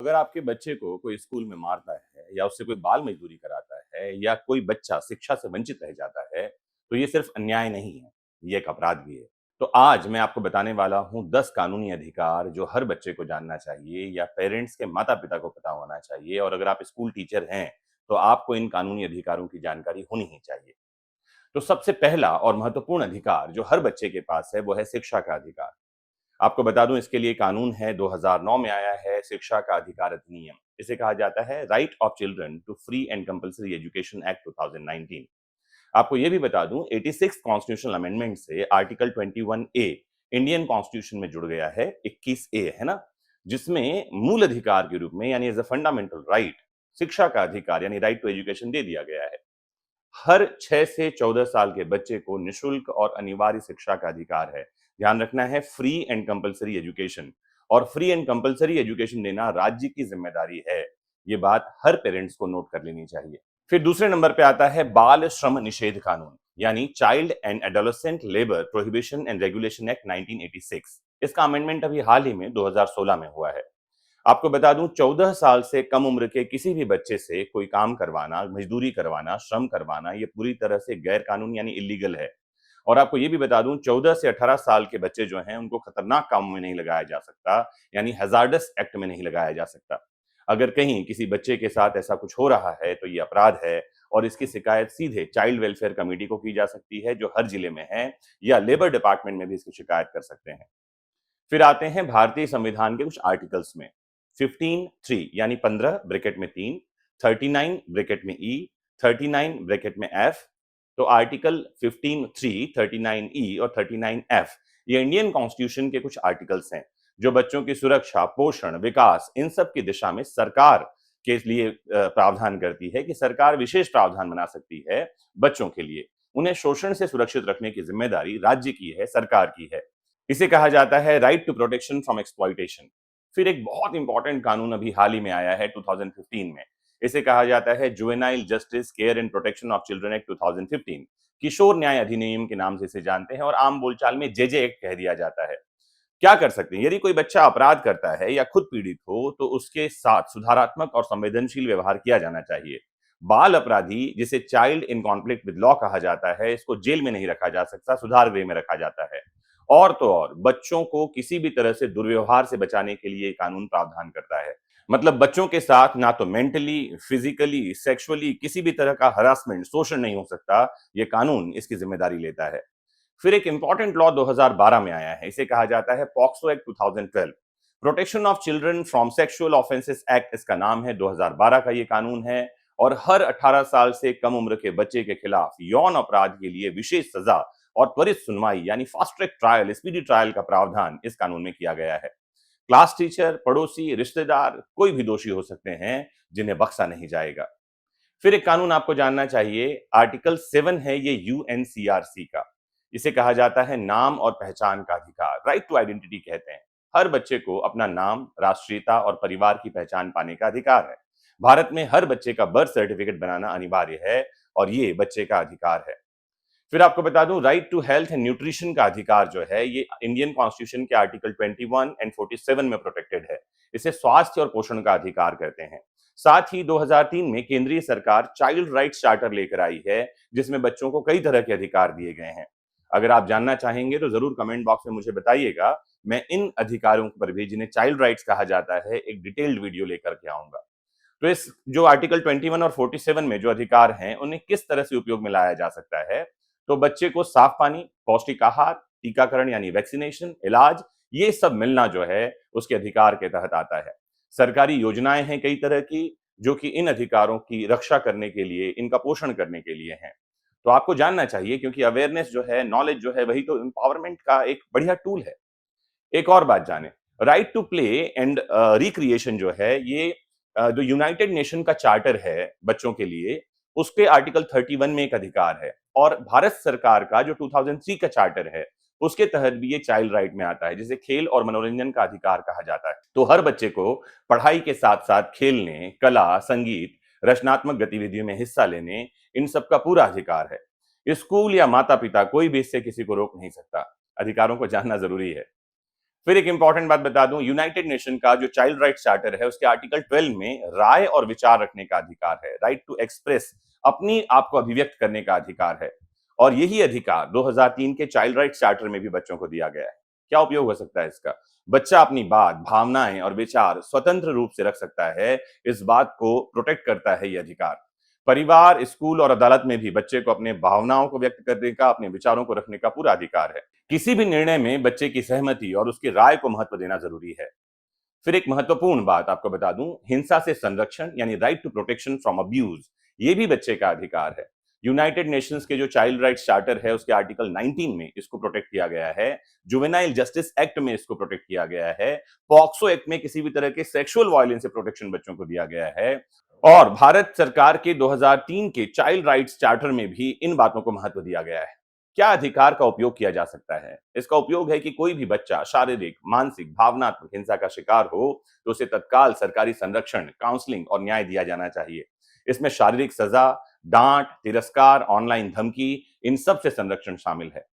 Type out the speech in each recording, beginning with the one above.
अगर आपके बच्चे को कोई स्कूल में मारता है या उससे कोई बाल मजदूरी कराता है या कोई बच्चा शिक्षा से वंचित रह जाता है, तो ये सिर्फ अन्याय नहीं है, ये एक अपराध भी है। तो आज मैं आपको बताने वाला हूँ 10 कानूनी अधिकार जो हर बच्चे को जानना चाहिए या पेरेंट्स के माता-पिता को पता होना चाहिए और अगर आप स्कूल टीचर हैं, तो आपको इन कानूनी अधिकारों की जानकारी होनी ही चाहिए। तो सबसे पहला और महत्वपूर्ण अधिकार जो हर बच्चे के पास है, वो है शिक्षा का अधिकार। आपको बता दूं इसके लिए कानून है 2009 में आया है शिक्षा का अधिकार अधिनियम। इसे कहा जाता है right of children to free and compulsory education act 2019। आपको ये भी बता दूं 86 कॉन्स्टिट्यूशनल अमेंडमेंट से आर्टिकल 21 ए इंडियन कॉन्स्टिट्यूशन में जुड़ गया है। 21 ए है ना, जिसमें मूल अधिकार के रूप में यानी एज अ फंडामेंटल राइट शिक्षा का अधिकार यानी राइट टू एजुकेशन दे दिया गया है। हर 6 से 14 साल के बच्चे को निशुल्क और अनिवार्य शिक्षा का अधिकार है। ध्यान रखना है फ्री एंड कंपल्सरी एजुकेशन, और फ्री एंड कंपल्सरी एजुकेशन देना राज्य की जिम्मेदारी है। ये बात हर पेरेंट्स को नोट कर लेनी चाहिए। फिर दूसरे नंबर पे आता है बाल श्रम निषेध कानून यानी child and adolescent labour prohibition and regulation act 1986। इसका अमेंडमेंट अभी हाल ही में 2016 में हुआ है। आपको बता दूं 14 साल से कम उम्र के किसी भी बच्चे से कोई काम करवाना, मजदूरी करवाना, श्रम करवाना ये पूरी तरह से गैर कानूनी यानी इलीगल है। और आपको ये भी बता दूं 14 से 18 साल के बच्चे जो हैं उनको खतरनाक कामों में नहीं लगाया जा सकता, यानी हैजार्डस एक्ट में नहीं लगाया जा सकता। अगर कहीं किसी बच्चे के साथ ऐसा कुछ हो रहा है तो ये अपराध है और इसकी शिकायत सीधे चाइल्ड वेलफेयर कमेटी को की जा सकती है जो हर जिले में है, या लेबर डिपार्टमेंट में भी इसकी शिकायत कर सकते हैं। फिर आते हैं भारतीय संविधान के कुछ आर्टिकल्स में। 15(3) यानी 15 ब्रैकेट में 3, 39 ब्रैकेट में ई, 39 ब्रैकेट में एफ। तो आर्टिकल 15(3), 39 ई और 39 एफ ये इंडियन कॉन्स्टिट्यूशन के कुछ आर्टिकल्स हैं जो बच्चों की सुरक्षा, पोषण, विकास इन सब की दिशा में सरकार के लिए प्रावधान करती है कि सरकार विशेष प्रावधान बना सकती है बच्चों के लिए। उन्हें शोषण से सुरक्षित रखने की जिम्मेदारी राज्य की है, सरकार की है। इसे कहा जाता है right to protection from exploitation. फिर एक बहुत इंपॉर्टेंट कानून अभी हाल ही में आया है 2015 में। इसे कहा जाता है juvenile justice care and protection of children act 2015। किशोर न्याय अधिनियम के नाम से इसे जानते हैं और आम बोलचाल में जेजे एक्ट कह दिया जाता है। क्या कर सकते हैं? यदि कोई बच्चा अपराध करता है या खुद पीड़ित हो तो उसके साथ सुधारात्मक और संवेदनशील व्यवहार किया जाना चाहिए। बाल अपराधी, जिसे child in conflict with law कहा जाता है, इसको जेल में नहीं रखा जा सकता, सुधार गृह में रखा जाता है। और तो और बच्चों को किसी भी तरह से दुर्व्यवहार से बचाने के लिए कानून प्रावधान करता है। मतलब बच्चों के साथ ना तो मेंटली, फिजिकली, सेक्सुअली किसी भी तरह का हरासमेंट, शोषण नहीं हो सकता। ये कानून इसकी जिम्मेदारी लेता है। फिर एक इंपॉर्टेंट लॉ 2012 में आया है। इसे कहा जाता है POCSO act 2012। Protection of children from sexual offences act इसका नाम है। 2012 का ये कानून है और हर 18 साल से कम उम्र के बच्चे के खिलाफ यौन अपराध के लिए विशेष सजा और त्वरित सुनवाई यानी fast track trial, speedy trial का प्रावधान इस कानून में किया गया है। क्लास टीचर, पड़ोसी, रिश्तेदार कोई भी दोषी हो सकते हैं जिन्हें बख्शा नहीं जाएगा। फिर एक कानून आपको जानना चाहिए, आर्टिकल 7 है ये यूएनसीआरसी का। इसे कहा जाता है नाम और पहचान का अधिकार, राइट टू आइडेंटिटी कहते हैं। हर बच्चे को अपना नाम, राष्ट्रीयता और परिवार की पहचान पाने का अधिकार है। भारत में हर बच्चे का बर्थ सर्टिफिकेट बनाना अनिवार्य है और ये बच्चे का अधिकार है। फिर आपको बता दूं right to health and nutrition का अधिकार जो है ये इंडियन कॉन्स्टिट्यूशन के आर्टिकल 21 एंड 47 में प्रोटेक्टेड है। इसे स्वास्थ्य और पोषण का अधिकार कहते हैं। साथ ही 2003 में केंद्रीय सरकार चाइल्ड राइट्स चार्टर लेकर आई है जिसमें बच्चों को कई तरह के अधिकार दिए गए हैं। अगर आप जानना चाहेंगे तो जरूर कमेंट बॉक्स में मुझे बताइएगा। मैं इन अधिकारों पर भी, जिन्हें चाइल्ड राइट्स कहा जाता है, एक डिटेल्ड वीडियो लेकर के आऊंगा। तो इस जो आर्टिकल 21 और 47 में जो अधिकार हैं उन्हें किस तरह से उपयोग में लाया जा सकता है? तो बच्चे को साफ पानी, पौष्टिक आहार, टीकाकरण यानी वैक्सीनेशन, इलाज, ये सब मिलना जो है उसके अधिकार के तहत आता है। सरकारी योजनाएं हैं कई तरह की जो कि इन अधिकारों की रक्षा करने के लिए, इनका पोषण करने के लिए हैं। तो आपको जानना चाहिए क्योंकि अवेयरनेस जो है, नॉलेज जो है, वही तो एम्पावरमेंट का एक बढ़िया टूल है। एक और बात जाने, right to play and recreation जो है ये जो यूनाइटेड नेशन का चार्टर है बच्चों के लिए, उसके आर्टिकल 31 में एक अधिकार है और भारत सरकार का जो 2003 का चार्टर है उसके तहत भी ये चाइल्ड राइट में आता है, जिसे खेल और मनोरंजन का अधिकार कहा जाता है। तो हर बच्चे को पढ़ाई के साथ साथ खेलने, कला, संगीत, रचनात्मक गतिविधियों में हिस्सा लेने, इन सब का पूरा अधिकार है। स्कूल या माता पिता कोई भी इससे किसी को रोक नहीं सकता। अधिकारों को जानना जरूरी है। फिर एक इंपॉर्टेंट बात बता दूं, यूनाइटेड नेशन का जो चाइल्ड राइट्स चार्टर है उसके आर्टिकल 12 में राय और विचार रखने का अधिकार है, राइट टू एक्सप्रेस, अपनी आप को अभिव्यक्त करने का अधिकार है। और यही अधिकार 2003 के चाइल्ड राइट्स चार्टर में भी बच्चों को दिया गया है। क्या उपयोग हो सकता है इसका? बच्चा अपनी बात, भावनाएं और विचार स्वतंत्र रूप से रख सकता है, इस बात को प्रोटेक्ट करता है ये अधिकार। परिवार, स्कूल और अदालत में भी बच्चे को अपने भावनाओं को व्यक्त करने का, अपने विचारों को रखने का पूरा अधिकार है। किसी भी निर्णय में बच्चे की सहमति और उसकी राय को महत्व देना जरूरी है। फिर एक महत्वपूर्ण बात आपको बता दूं, हिंसा से संरक्षण यानी right to protection from abuse, ये भी बच्चे का अधिकार है। यूनाइटेड नेशंस के जो चाइल्ड राइट्स चार्टर है उसके आर्टिकल 19 में इसको प्रोटेक्ट किया गया है। जुवेनाइल जस्टिस एक्ट में इसको प्रोटेक्ट किया गया है। पॉक्सो एक्ट में किसी भी तरह के सेक्सुअल वायलेंस से प्रोटेक्शन बच्चों को दिया गया है। और भारत सरकार के 2003 के चाइल्ड राइट्स चार्टर में भी इन बातों को महत्व दिया गया है। क्या अधिकार का उपयोग किया जा सकता है? इसका उपयोग है कि कोई भी बच्चा शारीरिक, मानसिक, भावनात्मक हिंसा का शिकार हो तो उसे तत्काल सरकारी संरक्षण, काउंसलिंग और न्याय दिया जाना चाहिए। इसमें शारीरिक सजा, डांट, तिरस्कार, ऑनलाइन धमकी, इन सब से संरक्षण शामिल है।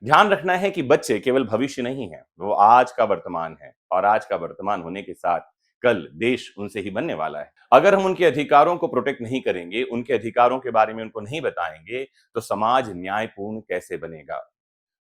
ध्यान रखना है कि बच्चे केवल भविष्य नहीं है, वो आज का वर्तमान है, और आज का वर्तमान होने के साथ कल देश उनसे ही बनने वाला है। अगर हम उनके अधिकारों को प्रोटेक्ट नहीं करेंगे, उनके अधिकारों के बारे में उनको नहीं बताएंगे, तो समाज न्यायपूर्ण कैसे बनेगा?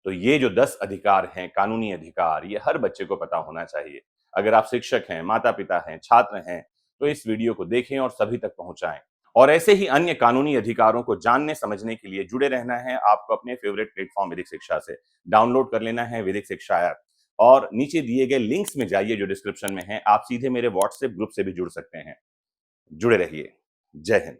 तो ये जो 10 अधिकार हैं, कानूनी अधिकार, ये हर बच्चे को पता होना चाहिए। अगर आप शिक्षक हैं, माता-पिता हैं, छात्र हैं, तो इस वीडियो को देखें और सभी तक पहुंचाएं। और ऐसे ही अन्य कानूनी अधिकारों को जानने समझने के लिए जुड़े रहना है आपको अपने फेवरेट प्लेटफॉर्म विधिक शिक्षा से। डाउनलोड कर लेना है विधिक शिक्षा ऐप, और नीचे दिए गए लिंक्स में जाइए जो डिस्क्रिप्शन में है, आप सीधे मेरे व्हाट्सएप ग्रुप से भी जुड़ सकते हैं। जुड़े रहिए। जय हिंद।